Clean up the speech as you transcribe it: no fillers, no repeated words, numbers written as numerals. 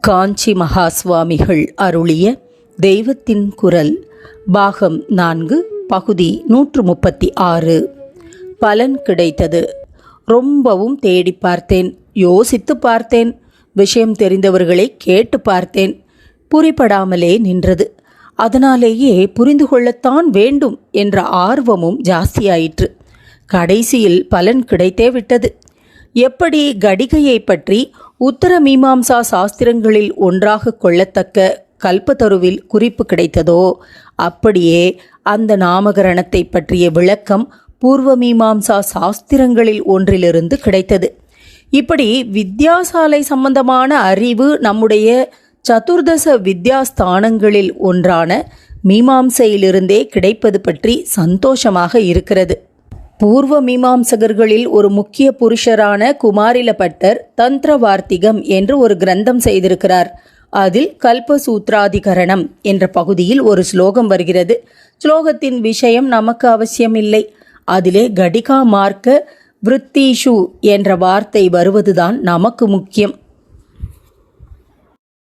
காஞ்சி மகா சுவாமிகள் அருளிய தெய்வத்தின் குரல் பாகம் 4 பகுதி 136. பலன் கிடைத்தது. ரொம்பவும் தேடி பார்த்தேன், யோசித்து பார்த்தேன், விஷயம் தெரிந்தவர்களை கேட்டு பார்த்தேன். புரிபடாமலே நின்றது. அதனாலேயே புரிந்து கொள்ளத்தான் வேண்டும் என்ற ஆர்வமும் ஜாஸ்தியாயிற்று. கடைசியில் பலன் கிடைத்தே விட்டது. எப்படி கடிகையை பற்றி உத்தர மீமாம்சா சாஸ்திரங்களில் ஒன்றாக கொள்ளத்தக்க கல்பத்தருவில் குறிப்பு கிடைத்ததோ, அப்படியே அந்த நாமகரணத்தை பற்றிய விளக்கம் பூர்வ மீமாம்சா சாஸ்திரங்களில் ஒன்றிலிருந்து கிடைத்தது. இப்படி வித்யாசாலை சம்பந்தமான அறிவு நம்முடைய சதுர்தச வித்யாஸ்தானங்களில் ஒன்றான மீமாம்சையிலிருந்தே கிடைப்பது பற்றி சந்தோஷமாக இருக்கிறது. பூர்வ மீமாம்சகர்களில் ஒரு முக்கிய புருஷரான குமாரிலபட்டர் தந்திரவார்த்திகம் என்று ஒரு கிரந்தம் செய்திருக்கிறார். அதில் கல்பசூத்ராதிகரணம் என்ற பகுதியில் ஒரு ஸ்லோகம் வருகிறது. ஸ்லோகத்தின் விஷயம் நமக்கு அவசியமில்லை. அதிலே கடிகா மார்க்க விருத்தீஷு என்ற வார்த்தை வருவதுதான் நமக்கு முக்கியம்.